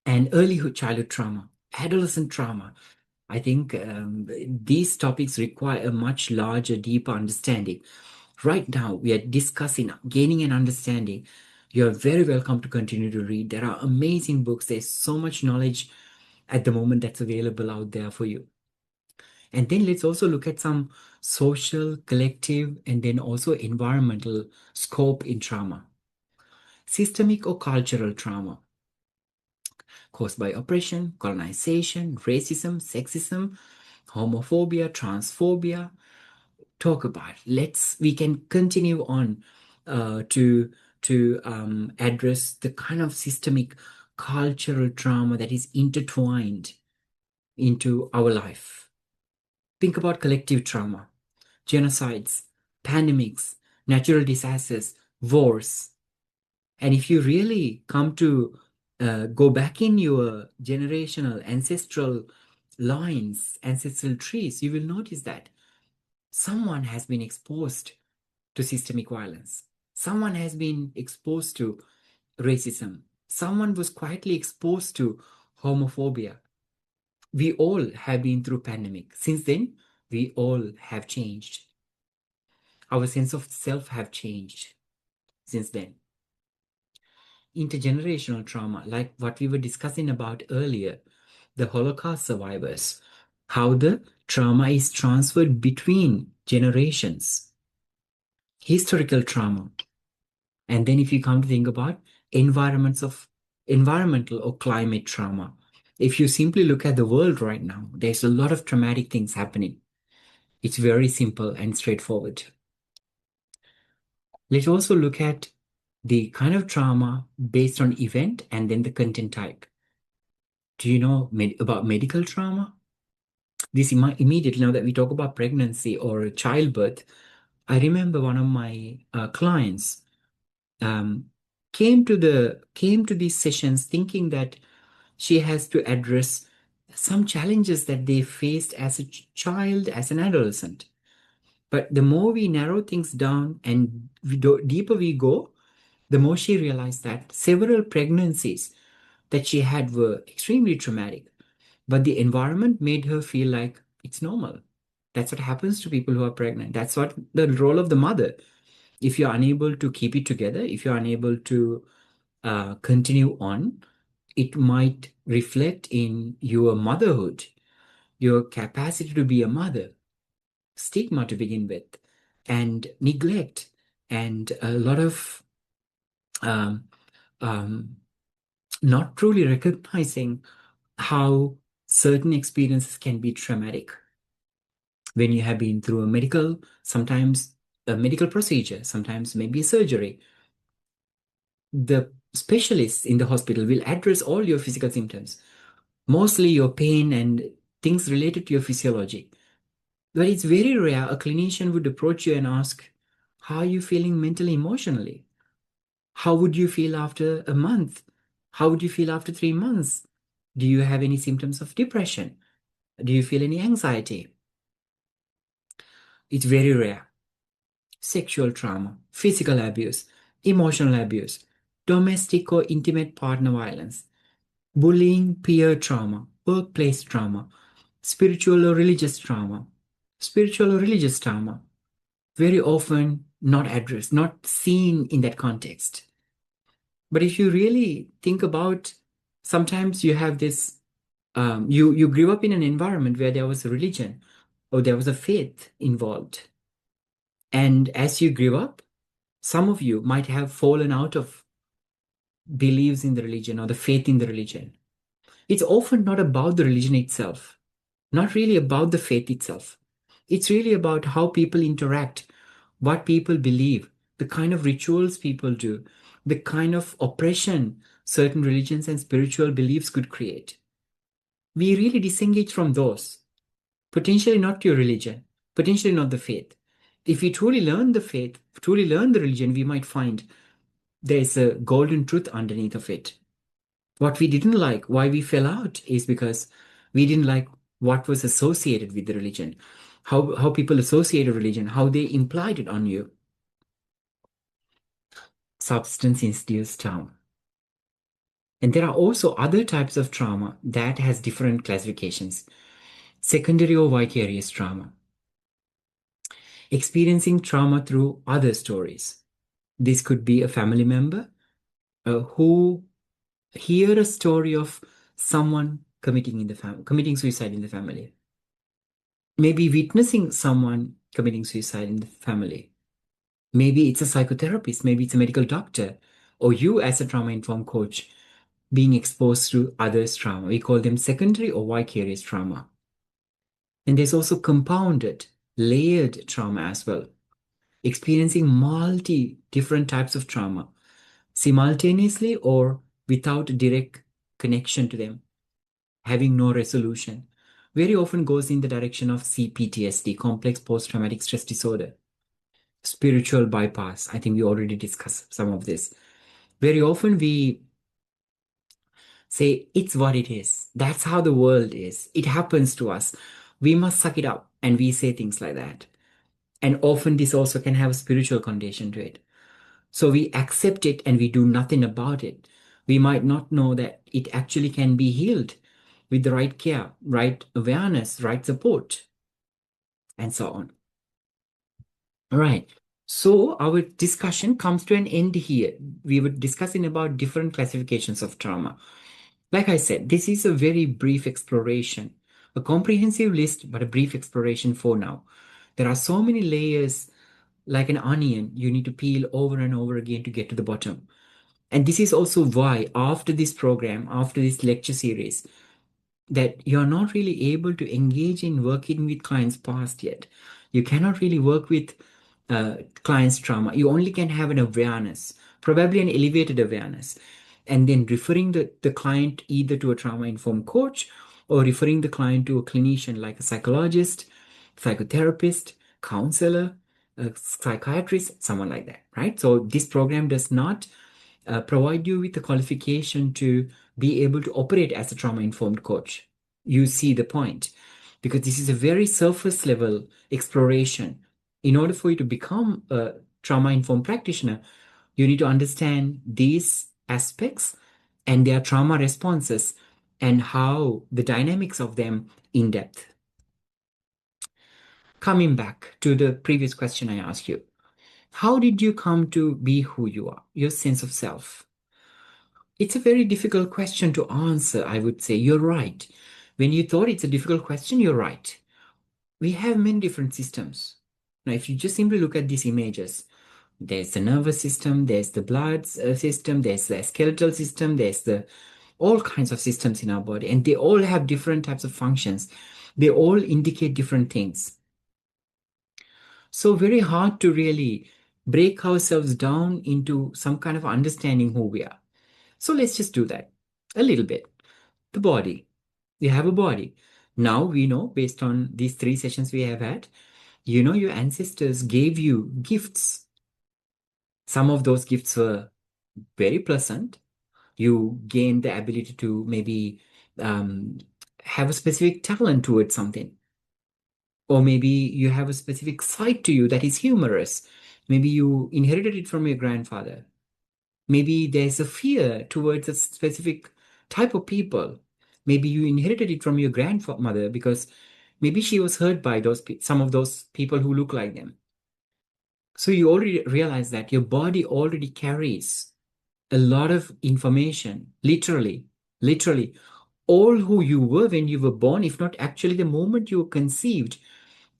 and early childhood trauma, adolescent trauma. I think these topics require a much larger, deeper understanding. Right now, we are discussing gaining an understanding. You're very welcome to continue to read. There are amazing books. There's so much knowledge at the moment that's available out there for you. And then let's also look at some social, collective, and then also environmental scope in trauma. Systemic or cultural trauma caused by oppression, colonization, racism, sexism, homophobia, transphobia. Talk about. We can continue on to address the kind of systemic cultural trauma that is intertwined into our life. Think about collective trauma, genocides, pandemics, natural disasters, wars. And if you really come to go back in your generational, ancestral lines, ancestral trees, you will notice that someone has been exposed to systemic violence. Someone has been exposed to racism. Someone was quietly exposed to homophobia. We all have been through pandemic. Since then, we all have changed. Our sense of self have changed since then. Intergenerational trauma, like what we were discussing about earlier, the Holocaust survivors, how the trauma is transferred between generations, historical trauma. And then if you come to think about environmental or climate trauma, if you simply look at the world right now, there's a lot of traumatic things happening. It's very simple and straightforward. Let's also look at the kind of trauma based on event and then the content type. Do you know about medical trauma? This immediately, now that we talk about pregnancy or childbirth, I remember one of my clients um, came to these sessions thinking that she has to address some challenges that they faced as a child, as an adolescent. But the more we narrow things down and deeper we go, the more she realized that several pregnancies that she had were extremely traumatic. But the environment made her feel like it's normal. That's what happens to people who are pregnant. That's what the role of the mother. If you're unable to keep it together, if you're unable to continue on, it might reflect in your motherhood, your capacity to be a mother, stigma to begin with, and neglect, and a lot of um, um, not truly recognizing how certain experiences can be traumatic when you have been through sometimes a medical procedure, sometimes maybe a surgery. The specialists in the hospital will address all your physical symptoms, mostly your pain and things related to your physiology. But it's very rare a clinician would approach you and ask, how are you feeling mentally, emotionally? How would you feel after a month? How would you feel after 3 months? Do you have any symptoms of depression? Do you feel any anxiety? It's very rare. Sexual trauma, physical abuse, emotional abuse, domestic or intimate partner violence, bullying, peer trauma, workplace trauma, spiritual or religious trauma, very often not addressed, not seen in that context. But if you really think about, sometimes you have this, you grew up in an environment where there was a religion or there was a faith involved. And as you grew up, some of you might have fallen out of beliefs in the religion or the faith in the religion. It's often not about the religion itself, not really about the faith itself. It's really about how people interact, what people believe, the kind of rituals people do, the kind of oppression certain religions and spiritual beliefs could create. We really disengage from those, potentially not your religion, potentially not the faith. If we truly learn the faith, truly learn the religion, we might find there's a golden truth underneath of it. What we didn't like, why we fell out, is because we didn't like what was associated with the religion, how people associated religion, how they implied it on you. Substance induced harm. And there are also other types of trauma that has different classifications. Secondary or vicarious trauma. Experiencing trauma through other stories. This could be a family member who hear a story of someone committing suicide in the family. Maybe witnessing someone committing suicide in the family. Maybe it's a psychotherapist, maybe it's a medical doctor, or you as a trauma-informed coach being exposed to others' trauma. We call them secondary or vicarious trauma. And there's also compounded, layered trauma as well, experiencing multi different types of trauma simultaneously or without direct connection to them, having no resolution. Very often goes in the direction of CPTSD, complex post-traumatic stress disorder, spiritual bypass. I think we already discussed some of this. Very often we say, it's what it is. That's how the world is. It happens to us. We must suck it up. And we say things like that. And often this also can have a spiritual condition to it. So we accept it and we do nothing about it. We might not know that it actually can be healed with the right care, right awareness, right support, and so on. All right. So our discussion comes to an end here. We were discussing about different classifications of trauma. Like I said, this is a very brief exploration, a comprehensive list, but a brief exploration for now. There are so many layers, like an onion, you need to peel over and over again to get to the bottom. And this is also why, after this program, after this lecture series, that you're not really able to engage in working with clients past yet. You cannot really work with clients' trauma. You only can have an awareness, probably an elevated awareness, and then referring the client either to a trauma-informed coach or referring the client to a clinician like a psychologist, psychotherapist, counselor, a psychiatrist, someone like that, right? So this program does not provide you with the qualification to be able to operate as a trauma-informed coach. You see the point, because this is a very surface level exploration. In order for you to become a trauma-informed practitioner, you need to understand these aspects and their trauma responses and how the dynamics of them in depth. Coming back to the previous question I asked you, how did you come to be who you are, your sense of self? It's a very difficult question to answer, I would say. You're right. When you thought it's a difficult question, you're right. We have many different systems. Now, if you just simply look at these images, there's the nervous system, there's the blood system, there's the skeletal system, there's the all kinds of systems in our body, and they all have different types of functions. They all indicate different things. So very hard to really break ourselves down into some kind of understanding who we are. So let's just do that a little bit. The body. You have a body. Now we know, based on these 3 sessions we have had, you know your ancestors gave you gifts. Some of those gifts were very pleasant. You gained the ability to maybe um, have a specific talent towards something. Or maybe you have a specific side to you that is humorous. Maybe you inherited it from your grandfather. Maybe there's a fear towards a specific type of people. Maybe you inherited it from your grandmother because maybe she was hurt by some of those people who look like them. So you already realize that your body already carries a lot of information, literally, all who you were when you were born, if not actually the moment you were conceived.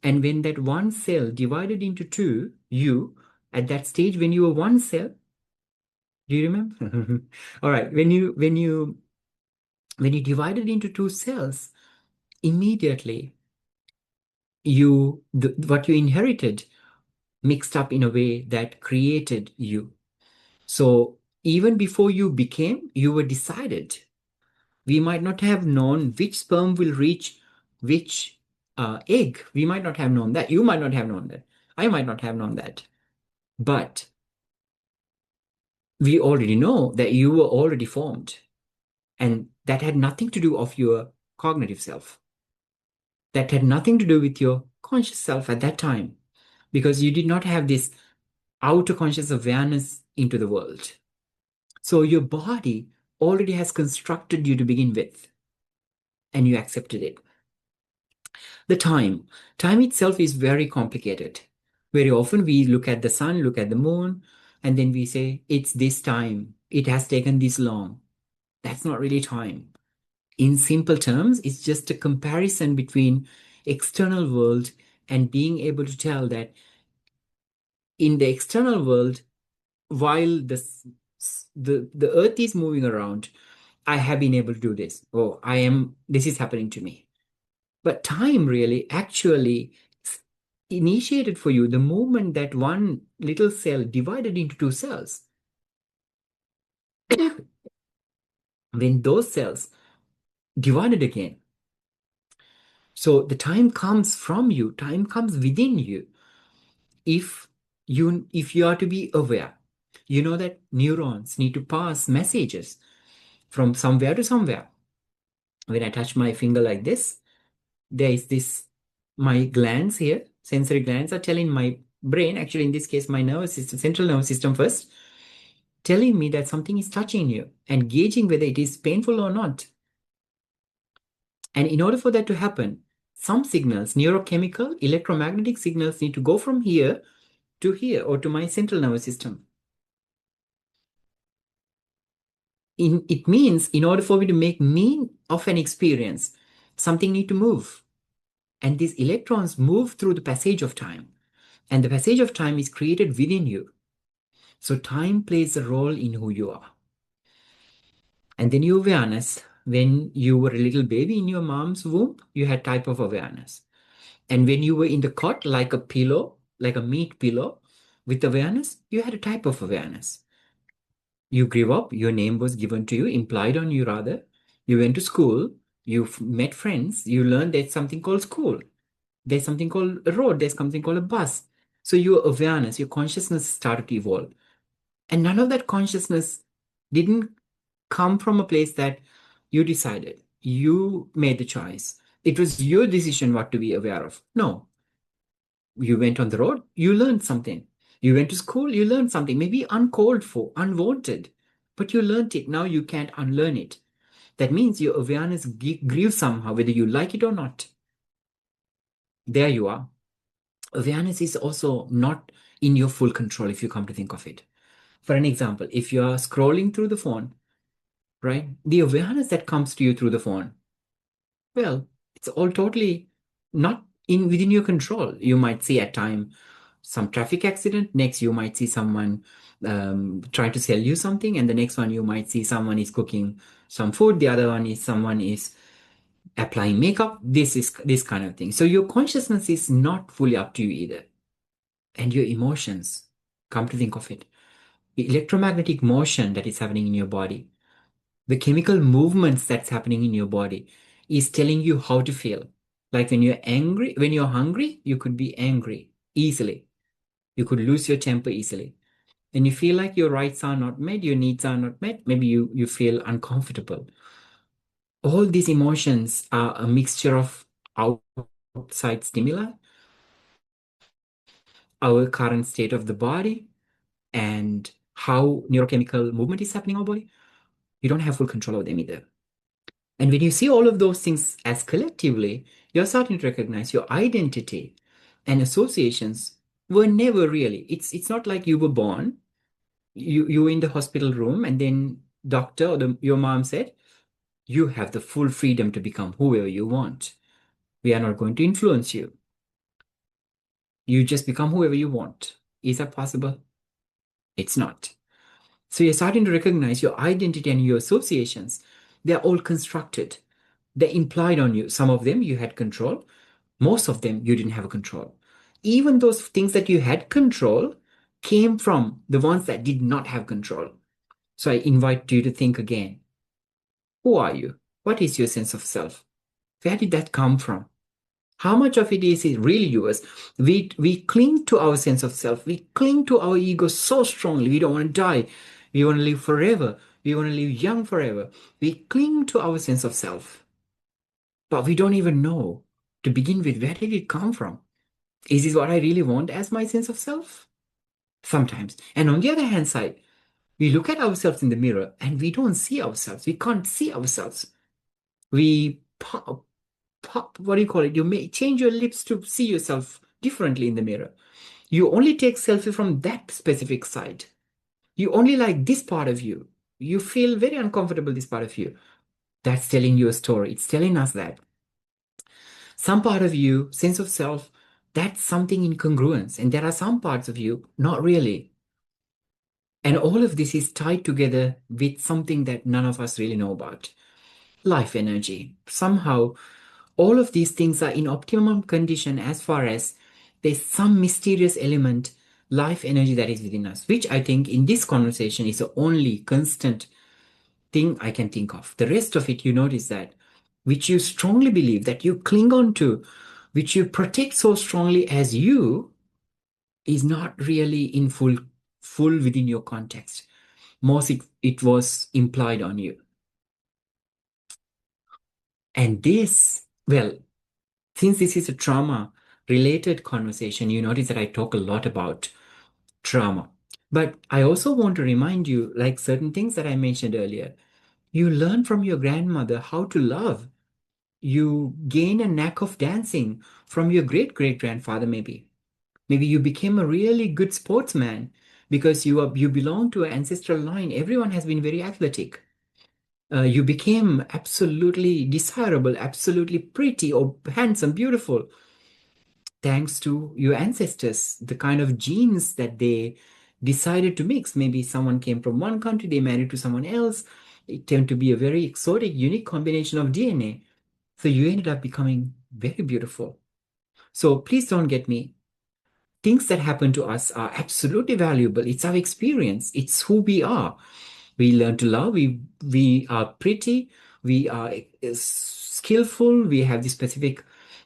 And when that one cell divided into two, you, at that stage when you were one cell, do you remember? All right. When you divided into two cells, immediately what you inherited mixed up in a way that created you. So even before you became, you were decided. We might not have known which sperm will reach which egg. We might not have known that. You might not have known that. I might not have known that. But we already know that you were already formed. And that had nothing to do of your cognitive self. That had nothing to do with your conscious self at that time, because you did not have this outer conscious awareness into the world. So your body already has constructed you to begin with, and you accepted it. The time itself is very complicated. Very often we look at the sun, look at the moon, and then we say, it's this time. It has taken this long. That's not really time. In simple terms, it's just a comparison between external world and being able to tell that in the external world, while the earth is moving around, I have been able to do this. Oh, this is happening to me. But time really actually initiated for you the moment that one little cell divided into two cells. When those cells divided again. So the time comes from you, time comes within you. If if you are to be aware, you know that neurons need to pass messages from somewhere to somewhere. When I touch my finger like this, there is this, my glands here, sensory glands are telling my brain, actually in this case, my nervous system, central nervous system first, telling me that something is touching you and gauging whether it is painful or not. And in order for that to happen, some signals, neurochemical, electromagnetic signals need to go from here to here or to my central nervous system. It means in order for me to make mean of an experience, something need to move. And these electrons move through the passage of time. And the passage of time is created within you. So time plays a role in who you are. And then your awareness, when you were a little baby in your mom's womb, you had type of awareness. And when you were in the cot, like a pillow, like a meat pillow, with awareness, you had a type of awareness. You grew up, your name was given to you, implied on you rather. You went to school, you met friends, you learned there's something called school. There's something called a road, there's something called a bus. So your awareness, your consciousness started to evolve. And none of that consciousness didn't come from a place that you decided. You made the choice. It was your decision what to be aware of. No. You went on the road, you learned something. You went to school, you learned something, maybe uncalled for, unwanted, but you learned it. Now you can't unlearn it. That means your awareness grew somehow, whether you like it or not. There you are. Awareness is also not in your full control if you come to think of it. For an example, if you are scrolling through the phone, right, the awareness that comes to you through the phone, well, it's all totally not within your control. You might see at time some traffic accident. Next, you might see someone trying to sell you something, and the next one you might see someone is cooking some food. The other one is someone is applying makeup. This is this kind of thing. So your consciousness is not fully up to you either, and your emotions. Come to think of it, the electromagnetic motion that is happening in your body, the chemical movements that's happening in your body is telling you how to feel. Like when you're angry, when you're hungry, you could be angry easily. You could lose your temper easily. And you feel like your rights are not met, your needs are not met, maybe you feel uncomfortable. All these emotions are a mixture of outside stimuli, our current state of the body, and how neurochemical movement is happening in our body. You don't have full control of them either. And when you see all of those things as collectively, you're starting to recognize your identity and associations were never really. It's not like you were born, you were in the hospital room, and then doctor or your mom said, you have the full freedom to become whoever you want. We are not going to influence you. You just become whoever you want. Is that possible? It's not. So you're starting to recognize your identity and your associations. They're all constructed. They're implied on you. Some of them you had control. Most of them you didn't have a control. Even those things that you had control came from the ones that did not have control. So I invite you to think again. Who are you? What is your sense of self? Where did that come from? How much of it is really yours? We cling to our sense of self. We cling to our ego so strongly. We don't want to die. We want to live forever. We want to live young forever. We cling to our sense of self. But we don't even know to begin with, where did it come from? Is this what I really want as my sense of self? Sometimes. And on the other hand side, We look at ourselves in the mirror and we don't see ourselves. We can't see ourselves. We pop, what do you call it? You may change your lips to see yourself differently in the mirror. You only take selfie from that specific side. You only like this part of you. You feel very uncomfortable, this part of you. That's telling you a story. It's telling us that some part of you, sense of self, that's something incongruence. And there are some parts of you, not really. And all of this is tied together with something that none of us really know about life energy. Somehow, all of these things are in optimum condition as far as there's some mysterious element, life energy that is within us, which I think in this conversation is the only constant thing I can think of. The rest of it, you notice that, which you strongly believe, that you cling on to, which you protect so strongly as you, is not really in full within your context. Most it was implied on you. And this, well, since this is a trauma related conversation, you notice that I talk a lot about trauma. But I also want to remind you, like certain things that I mentioned earlier, you learn from your grandmother how to love. You gain a knack of dancing from your great great grandfather, maybe. Maybe you became a really good sportsman because you belong to an ancestral line. Everyone has been very athletic. You became absolutely desirable, absolutely pretty or handsome, beautiful, thanks to your ancestors, the kind of genes that they decided to mix. Maybe someone came from one country, they married to someone else. It tended to be a very exotic, unique combination of DNA. So you ended up becoming very beautiful. So please don't get me. Things that happen to us are absolutely valuable. It's our experience. It's who we are. We learn to love. We are pretty. We are skillful. We have this specific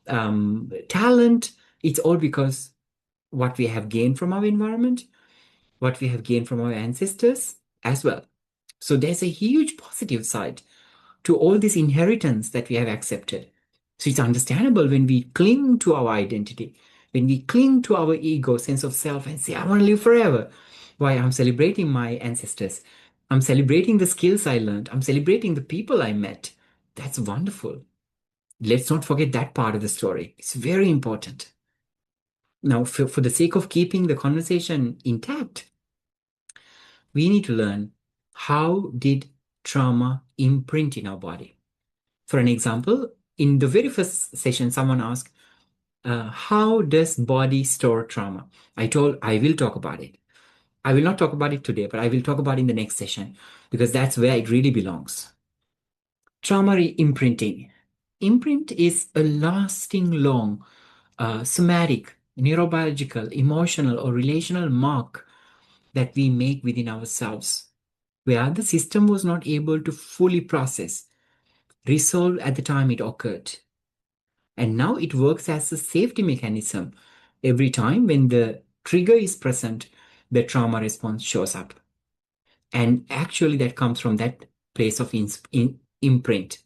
talent. It's all because what we have gained from our environment, what we have gained from our ancestors as well. So there's a huge positive side to all this inheritance that we have accepted. So it's understandable when we cling to our identity, when we cling to our ego, sense of self, and say, I want to live forever. Why? I'm celebrating my ancestors. I'm celebrating the skills I learned. I'm celebrating the people I met. That's wonderful. Let's not forget that part of the story. It's very important. Now, for the sake of keeping the conversation intact, we need to learn, how did trauma imprint in our body? For an example, in the very first session, someone asked, how does body store trauma? I told I will talk about it. I will not talk about it today, but I will talk about it in the next session because that's where it really belongs. Trauma imprinting. Imprint is a lasting, long, somatic, neurobiological, emotional, or relational mark that we make within ourselves, where the system was not able to fully process, resolve at the time it occurred. And now it works as a safety mechanism. Every time when the trigger is present, the trauma response shows up. And actually, that comes from that place of imprint.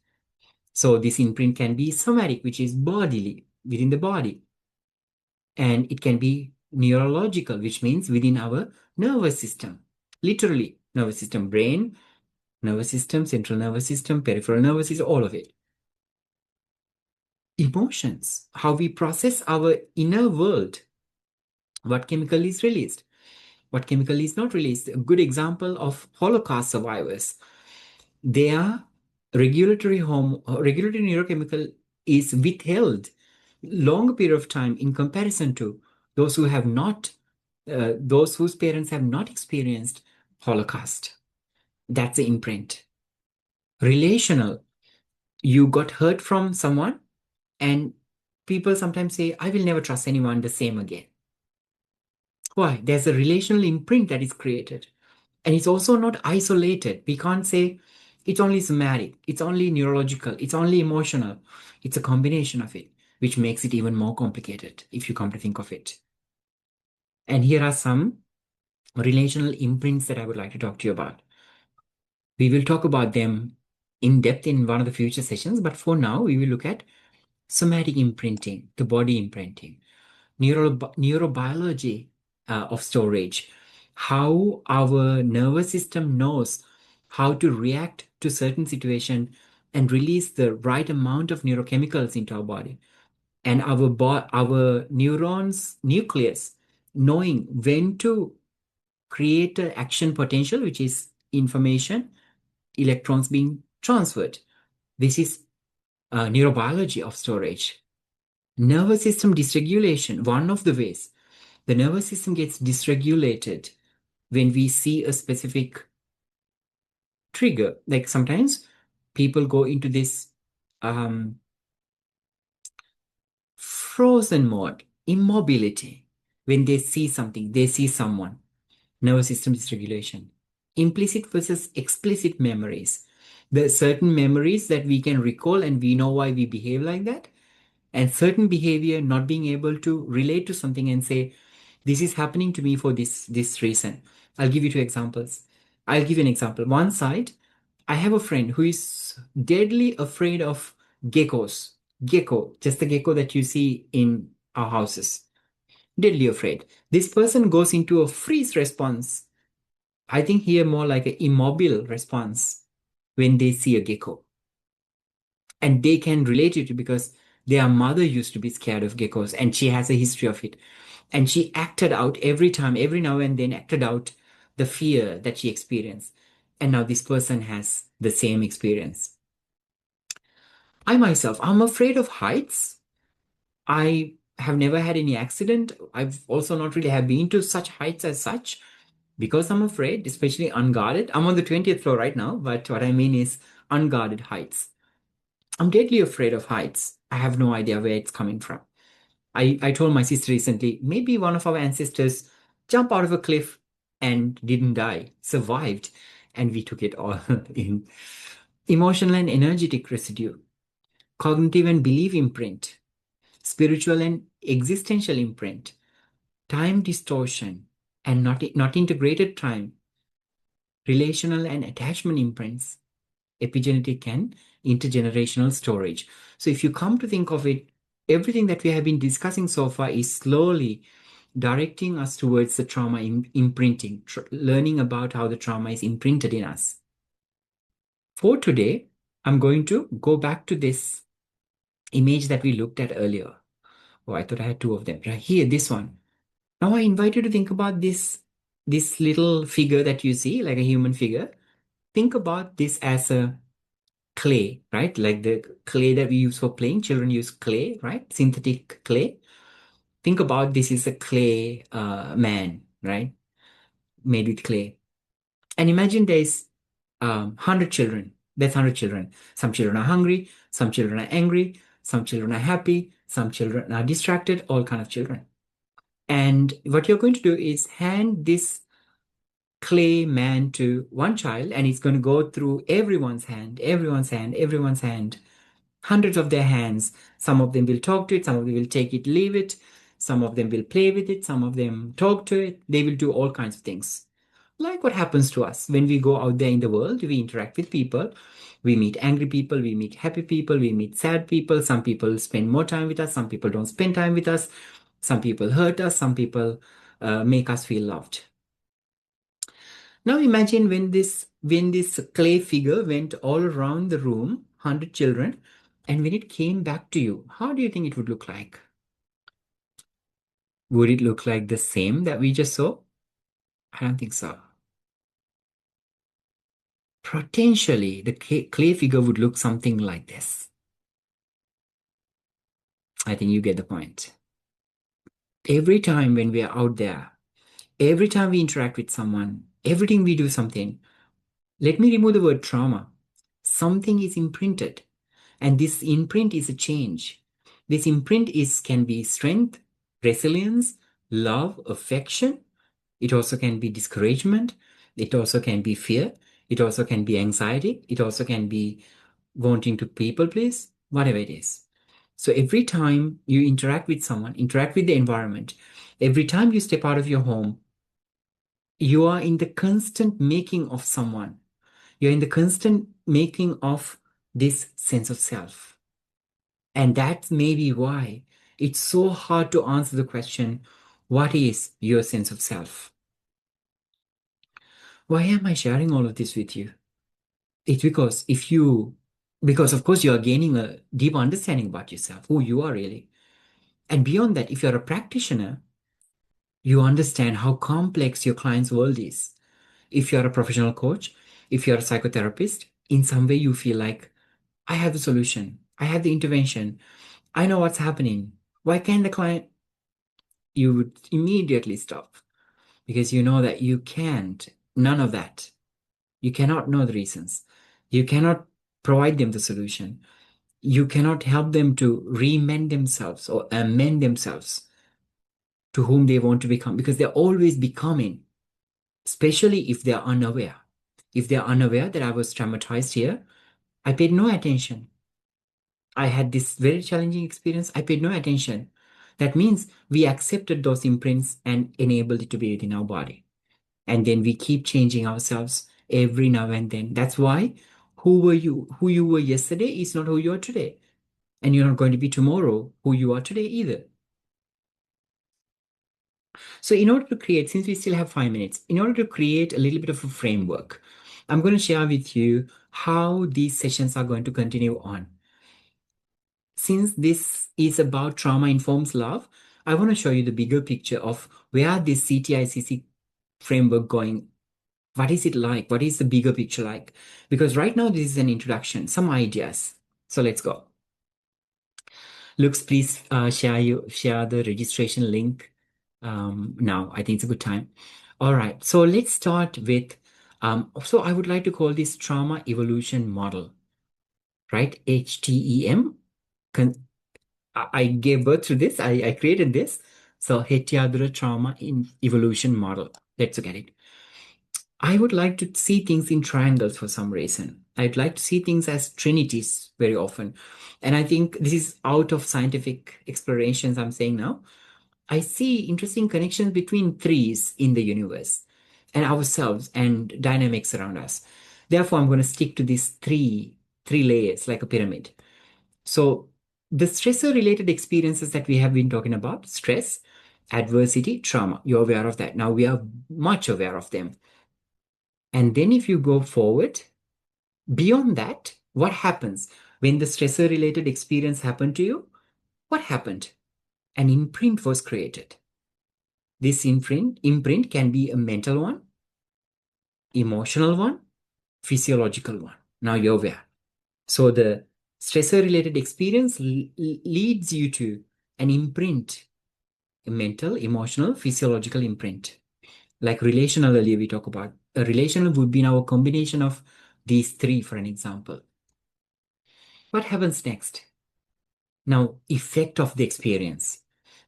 So, this imprint can be somatic, which is bodily, within the body. And it can be neurological, which means within our nervous system. Literally, nervous system, brain, nervous system, central nervous system, peripheral nervous system, all of it. Emotions, how we process our inner world, what chemical is released, what chemical is not released. A good example of Holocaust survivors, their regulatory neurochemical is withheld long period of time in comparison to those who have not, those whose parents have not experienced Holocaust. That's the imprint. Relational, you got hurt from someone, and people sometimes say, I will never trust anyone the same again. Why? There's a relational imprint that is created. And it's also not isolated. We can't say it's only somatic, it's only neurological, it's only emotional. It's a combination of it, which makes it even more complicated if you come to think of it. And here are some relational imprints that I would like to talk to you about. We will talk about them in depth in one of the future sessions, but for now, we will look at somatic imprinting, the body imprinting, neurobiology of storage, how our nervous system knows how to react to certain situation and release the right amount of neurochemicals into our body. And our neurons nucleus knowing when to create an action potential, which is information, electrons being transferred. This is neurobiology of storage. Nervous system dysregulation, one of the ways the nervous system gets dysregulated when we see a specific trigger. Like sometimes people go into this frozen mode, immobility, when they see something, they see someone. Nervous system dysregulation. Implicit versus explicit memories. There are certain memories that we can recall and we know why we behave like that. And certain behavior not being able to relate to something and say, this is happening to me for this reason. I'll give you two examples. I'll give you an example. One side, I have a friend who is deadly afraid of geckos. Gecko, just the gecko that you see in our houses. Deadly afraid. This person goes into a freeze response. I think here more like an immobile response when they see a gecko. And they can relate it to because their mother used to be scared of geckos and she has a history of it. And she acted out every time, every now and then acted out the fear that she experienced. And now this person has the same experience. I myself, I'm afraid of heights. I have never had any accident. I've also not really have been to such heights as such because I'm afraid, especially unguarded. I'm on the 20th floor right now, but what I mean is unguarded heights. I'm deadly afraid of heights. I have no idea where it's coming from. I told my sister recently, maybe one of our ancestors jumped out of a cliff and didn't die, survived, and we took it all in. Emotional and energetic residue, cognitive and belief imprint, spiritual and existential imprint, time distortion, and not integrated time, relational and attachment imprints, epigenetic and intergenerational storage. So if you come to think of it, everything that we have been discussing so far is slowly directing us towards the trauma imprinting, learning about how the trauma is imprinted in us. For today, I'm going to go back to this image that we looked at earlier. Oh, I thought I had two of them. Right here, this one. Now I invite you to think about this little figure that you see, like a human figure. Think about this as a clay, right? Like the clay that we use for playing. Children use clay, right? Synthetic clay. Think about this is a clay man, right? Made with clay. And imagine there's 100 children. There's 100 children. Some children are hungry. Some children are angry. Some children are happy. Some children are distracted. All kind of children. And what you're going to do is hand this clay man to one child, and it's going to go through everyone's hand, everyone's hand, everyone's hand, hundreds of their hands. Some of them will talk to it, some of them will take it, leave it, some of them will play with it, some of them talk to it. They will do all kinds of things. Like what happens to us when we go out there in the world, we interact with people. We meet angry people, we meet happy people, we meet sad people. Some people spend more time with us, some people don't spend time with us. Some people hurt us, some people make us feel loved. Now imagine when this clay figure went all around the room, 100 children, and when it came back to you, how do you think it would look like? Would it look like the same that we just saw? I don't think so. Potentially, the clay figure would look something like this. I think you get the point. Every time when we are out there, every time we interact with someone, everything we do something, let me remove the word trauma. Something is imprinted. And this imprint is a change. This imprint can be strength, resilience, love, affection. It also can be discouragement. It also can be fear. It also can be anxiety. It also can be wanting to people please, whatever it is. So every time you interact with someone, interact with the environment, every time you step out of your home, you are in the constant making of someone. You're in the constant making of this sense of self. And that's maybe why it's so hard to answer the question, what is your sense of self? Why am I sharing all of this with you? It's because of course you are gaining a deep understanding about yourself, who you are really. And beyond that, if you're a practitioner, you understand how complex your client's world is. If you're a professional coach, if you're a psychotherapist, in some way you feel like, I have the solution, I have the intervention, I know what's happening. Why can't the client? You would immediately stop because you know that you can't, none of that. You cannot know the reasons. You cannot provide them the solution. You cannot help them to remend themselves or amend themselves to whom they want to become because they're always becoming, especially if they're unaware. If they're unaware that I was traumatized here, I paid no attention. I had this very challenging experience. I paid no attention. That means we accepted those imprints and enabled it to be within our body. And then we keep changing ourselves every now and then. That's why who you were yesterday is not who you are today. And you're not going to be tomorrow who you are today either. So in order to create, since we still have 5 minutes, in order to create a little bit of a framework, I'm going to share with you how these sessions are going to continue on. Since this is about trauma informs love, I want to show you the bigger picture of where this CTICC framework going. What is it like? What is the bigger picture like? Because right now, this is an introduction, some ideas. So let's go. Looks, please share the registration link now. I think it's a good time. All right. So let's start with, so I would like to call this trauma evolution model, right? HTEM. I gave birth to this. I created this. So Hetiadra trauma in evolution model. Let's look at it. I would like to see things in triangles for some reason. I'd like to see things as trinities very often. And I think this is out of scientific explorations I'm saying now. I see interesting connections between threes in the universe and ourselves and dynamics around us. Therefore, I'm going to stick to these three layers like a pyramid. So the stressor related experiences that we have been talking about, stress, adversity, trauma, you're aware of that. Now we are much aware of them. And then if you go forward, beyond that, what happens when the stressor related experience happened to you? What happened? An imprint was created. This imprint can be a mental one, emotional one, physiological one. Now you're aware. So the stressor related experience leads you to an imprint, a mental, emotional, physiological imprint. Like relational earlier we talk about. A relational would be now a combination of these three, for an example. What happens next? Now, effect of the experience.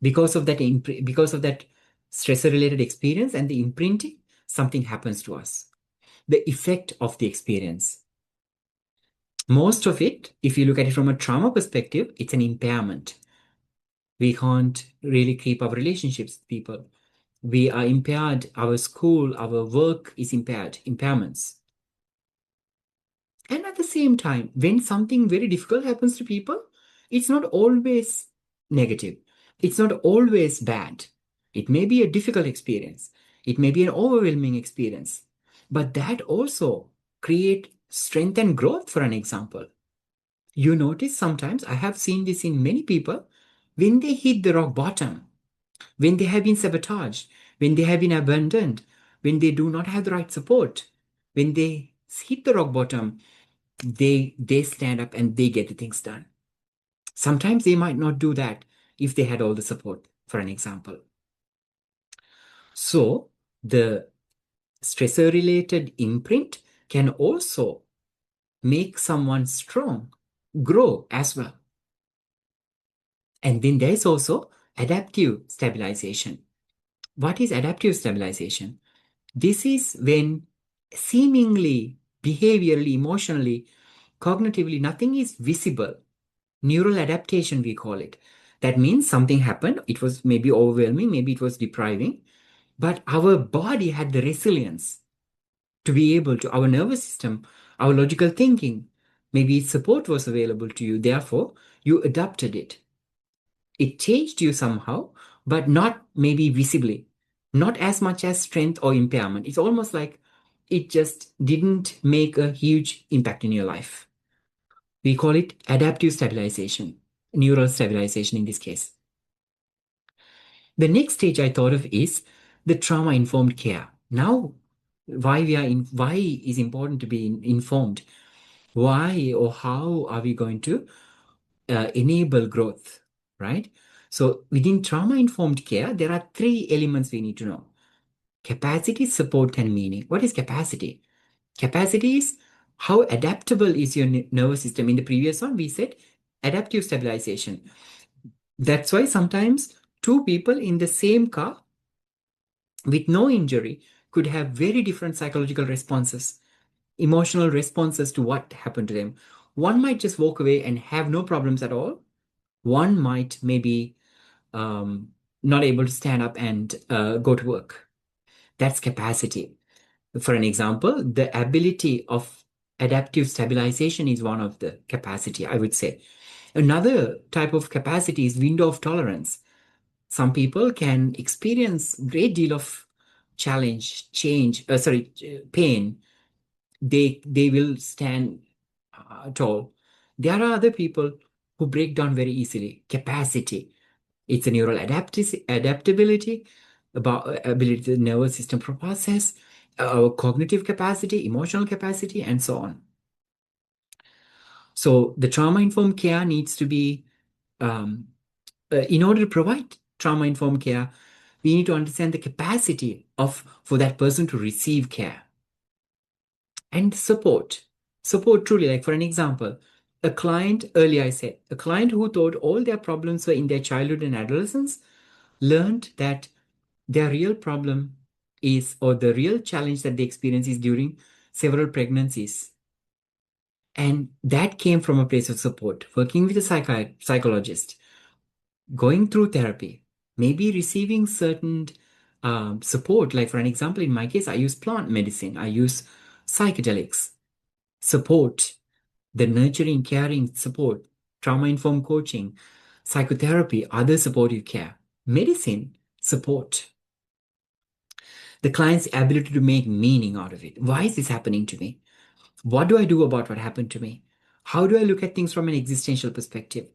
Because of that stressor related experience and the imprinting, something happens to us. The effect of the experience. Most of it, if you look at it from a trauma perspective, it's an impairment. We can't really keep our relationships with people. We are impaired. Our school, our work is impaired, impairments. And at the same time, when something very difficult happens to people, it's not always negative. It's not always bad. It may be a difficult experience. It may be an overwhelming experience. But that also create strength and growth, for an example. You notice sometimes, I have seen this in many people, when they hit the rock bottom, when they have been sabotaged, when they have been abandoned, when they do not have the right support, when they hit the rock bottom, they stand up and they get the things done. Sometimes they might not do that if they had all the support, for an example. So the stressor related imprint can also make someone strong, grow as well. And then there's also adaptive stabilization. What is adaptive stabilization? This is when seemingly behaviorally, emotionally, cognitively, nothing is visible. Neural adaptation, we call it. That means something happened. It was maybe overwhelming, maybe it was depriving, but our body had the resilience to be able to, our nervous system, our logical thinking, maybe support was available to you. Therefore, you adapted it. It changed you somehow, but not maybe visibly, not as much as strength or impairment. It's almost like it just didn't make a huge impact in your life. We call it adaptive stabilization, neural stabilization in this case. The next stage I thought of is the trauma-informed care. Now, why is important to be informed? Why or how are we going to enable growth, right? So within trauma-informed care, there are three elements we need to know: capacity, support, and meaning. What is capacity? Capacity is how adaptable is your nervous system. In the previous one, we said adaptive stabilization. That's why sometimes two people in the same car with no injury could have very different psychological responses, emotional responses to what happened to them. One might just walk away and have no problems at all. One might maybe not able to stand up and go to work. That's capacity. For an example, the ability of adaptive stabilization is one of the capacity, I would say. Another type of capacity is window of tolerance. Some people can experience great deal of pain. They will stand tall. There are other people who break down very easily. Capacity. It's a neural adaptability, about ability to the nervous system to process, our cognitive capacity, emotional capacity, and so on. So the trauma-informed care needs to be, in order to provide trauma-informed care, we need to understand the capacity for that person to receive care. And support. Support truly, like for an example, a client, earlier I said, a client who thought all their problems were in their childhood and adolescence learned that their real problem is, or the real challenge that they experience is during several pregnancies. And that came from a place of support, working with a psychologist, going through therapy, maybe receiving certain support. Like for an example, in my case, I use plant medicine, I use psychedelics, support, the nurturing, caring support, trauma-informed coaching, psychotherapy, other supportive care, medicine, support. The client's ability to make meaning out of it. Why is this happening to me? What do I do about what happened to me? How do I look at things from an existential perspective?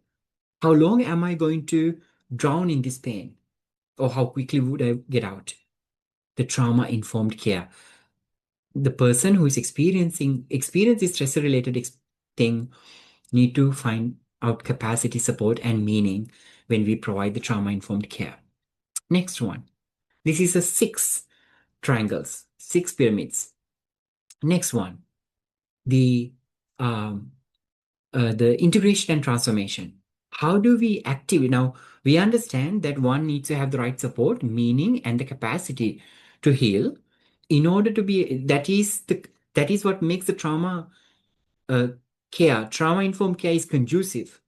How long am I going to drown in this pain? Or how quickly would I get out? The trauma-informed care. The person who is experiencing stress-related thing need to find out capacity, support, and meaning when we provide the trauma-informed care. Next one. This is a 6 triangles, 6 pyramids. Next one. The integration and transformation. How do we activate? Now, we understand that one needs to have the right support, meaning, and the capacity to heal in order to be, that is what makes the trauma trauma-informed care is conducive.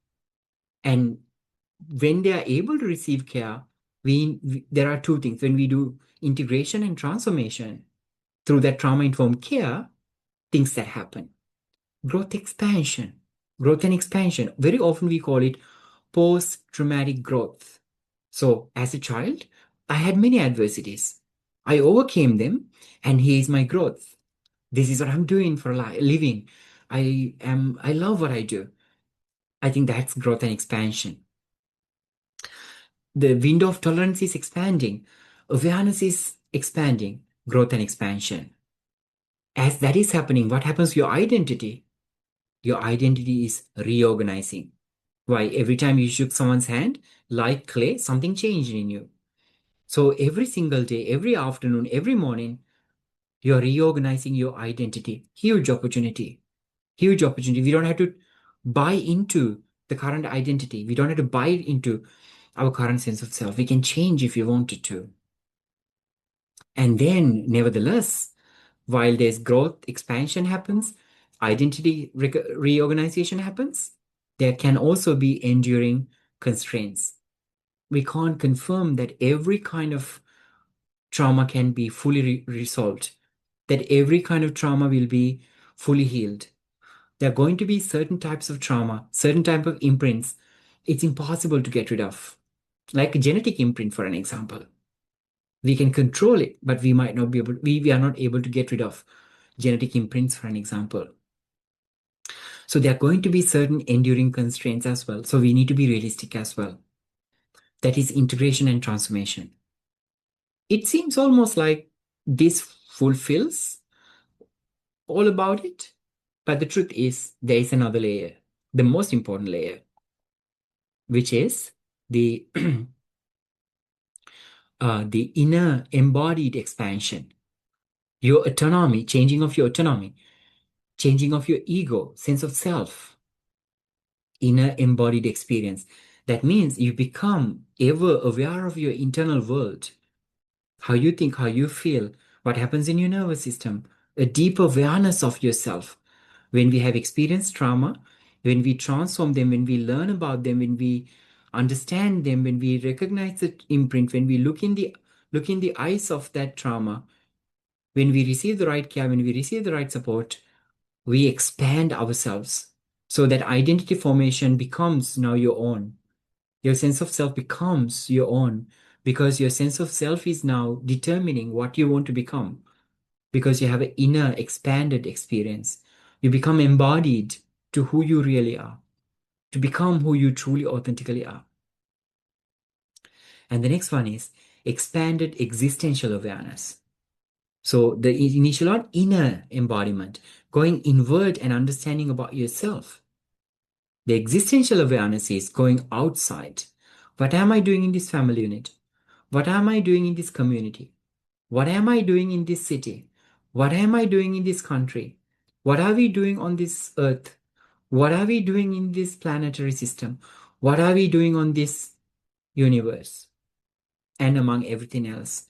And when they are able to receive care, there are two things. When we do integration and transformation through that trauma-informed care, things that happen. Growth expansion. Growth and expansion. Very often we call it post-traumatic growth. So as a child, I had many adversities. I overcame them, and here's my growth. This is what I'm doing for a living. I love what I do. I think that's growth and expansion. The window of tolerance is expanding. Awareness is expanding. Growth and expansion. As that is happening, what happens to your identity? Your identity is reorganizing. Why? Every time you shook someone's hand, like clay, something changed in you. So every single day, every afternoon, every morning, you're reorganizing your identity. Huge opportunity. Huge opportunity. We don't have to buy into the current identity. We don't have to buy into our current sense of self. We can change if we wanted to. And then, nevertheless, while there's growth, expansion happens, identity reorganization happens, there can also be enduring constraints. We can't confirm that every kind of trauma can be fully resolved, that every kind of trauma will be fully healed. There are going to be certain types of trauma, certain type of imprints it's impossible to get rid of. Like a genetic imprint, for an example. We can control it, but we might not be able, we are not able to get rid of. genetic imprints, for an example. So there are going to be certain enduring constraints as well. So we need to be realistic as well. That is integration and transformation. It seems almost like this fulfills all about it. But the truth is, there is another layer, the most important layer, which is the the inner embodied expansion, your autonomy, changing of your ego, sense of self, inner embodied experience. That means you become ever aware of your internal world, how you think, how you feel, what happens in your nervous system, a deep awareness of yourself. When we have experienced trauma, when we transform them, when we learn about them, when we understand them, when we recognize the imprint, when we look in the eyes of that trauma, when we receive the right care, when we receive the right support, we expand ourselves. So that identity formation becomes now your own. Your sense of self becomes your own because your sense of self is now determining what you want to become because you have an inner expanded experience. You become embodied to who you really are, to become who you truly authentically are. And the next one is expanded existential awareness. So the initial one, inner embodiment, going inward and understanding about yourself. The existential awareness is going outside. What am I doing in this family unit? What am I doing in this community? What am I doing in this city? What am I doing in this country? What are we doing on this earth? What are we doing in this planetary system? What are we doing on this universe? And among everything else.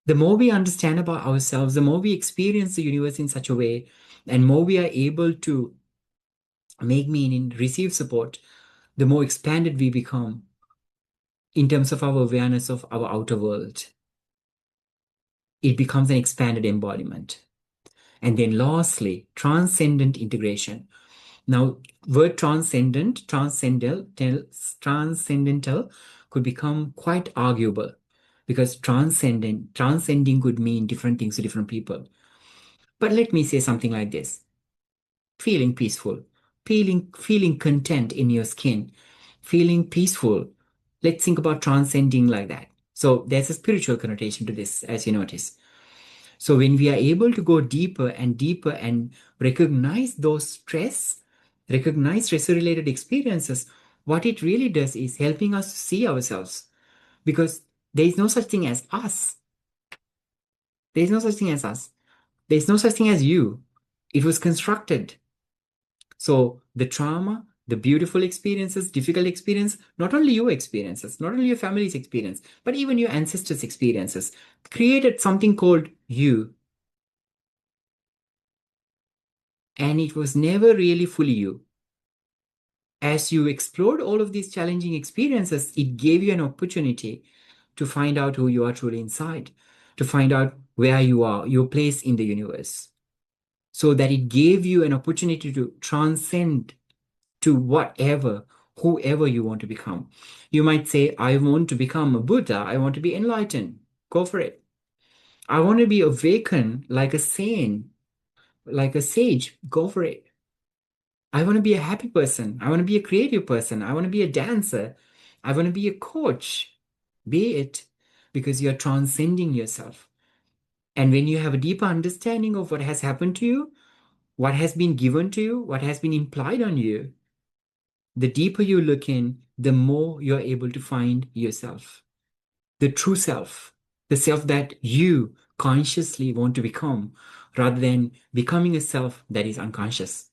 The more we understand about ourselves, the more we experience the universe in such a way, and more we are able to make meaning, receive support, the more expanded we become in terms of our awareness of our outer world. It becomes an expanded embodiment. And then lastly, transcendent integration. Now, word transcendental could become quite arguable because transcending could mean different things to different people. But let me say something like this. Feeling peaceful, feeling content in your skin, feeling peaceful. Let's think about transcending like that. So there's a spiritual connotation to this, as you notice. So when we are able to go deeper and recognize those recognize stress-related experiences, what it really does is helping us see ourselves because there is no such thing as us. There is no such thing as us. There is no such thing as you. It was constructed. So the trauma, the beautiful experiences, difficult experience, not only your experiences, not only your family's experience, but even your ancestors' experiences created something called you. And it was never really fully you. As you explored all of these challenging experiences, it gave you an opportunity to find out who you are truly inside, to find out where you are, your place in the universe, so that it gave you an opportunity to transcend to whatever, whoever you want to become. You might say, I want to become a Buddha, I want to be enlightened. Go for it. I want to be awakened like a saint, like a sage. Go for it. I want to be a happy person. I want to be a creative person. I want to be a dancer. I want to be a coach. Be it because you're transcending yourself. And when you have a deeper understanding of what has happened to you, what has been given to you, what has been implied on you, the deeper you look in, the more you're able to find yourself, the true self, the self that you consciously want to become, rather than becoming a self that is unconscious.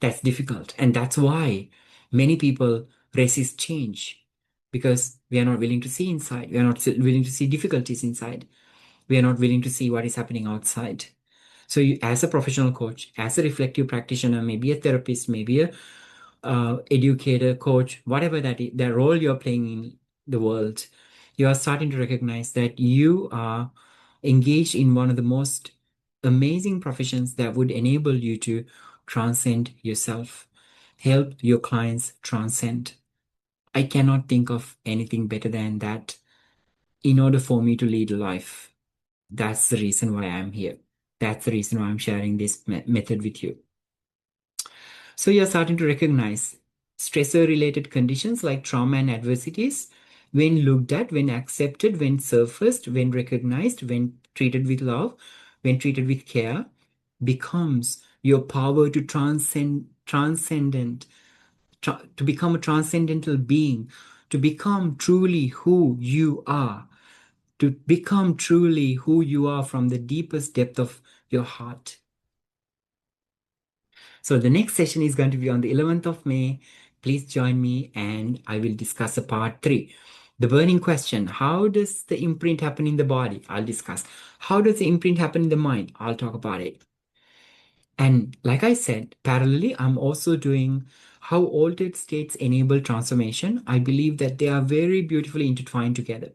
That's difficult. And that's why many people resist change because we are not willing to see inside. We are not willing to see difficulties inside. We are not willing to see what is happening outside. So, you, as a professional coach, as a reflective practitioner, maybe a therapist, maybe a educator, coach, whatever that role you're playing in the world, you are starting to recognize that you are engaged in one of the most amazing professions that would enable you to transcend yourself, help your clients transcend. I cannot think of anything better than that in order for me to lead a life. That's the reason why I'm here. That's the reason why I'm sharing this method with you. So you're starting to recognize stressor-related conditions like trauma and adversities when looked at, when accepted, when surfaced, when recognized, when treated with love, when treated with care, becomes your power to to become a transcendental being, to become truly who you are, to become truly who you are from the deepest depth of your heart. So the next session is going to be on the 11th of May. Please join me and I will discuss a part 3. The burning question, how does the imprint happen in the body? I'll discuss. How does the imprint happen in the mind? I'll talk about it. And like I said, parallelly, I'm also doing how altered states enable transformation. I believe that they are very beautifully intertwined together.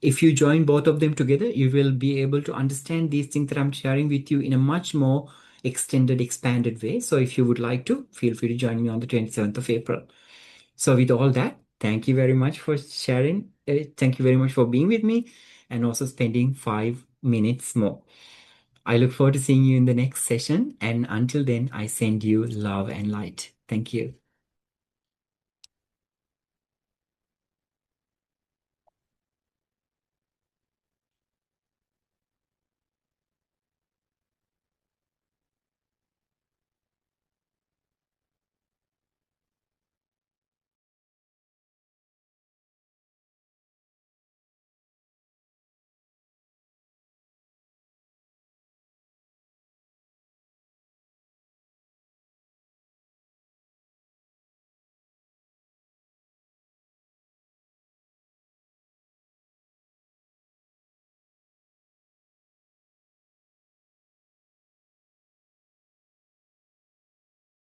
If you join both of them together, you will be able to understand these things that I'm sharing with you in a much more extended, expanded way. So if you would like to, feel free to join me on the 27th of April. So with all that, thank you very much for sharing. Thank you very much for being with me and also spending 5 minutes more. I look forward to seeing you in the next session. And until then, I send you love and light. Thank you.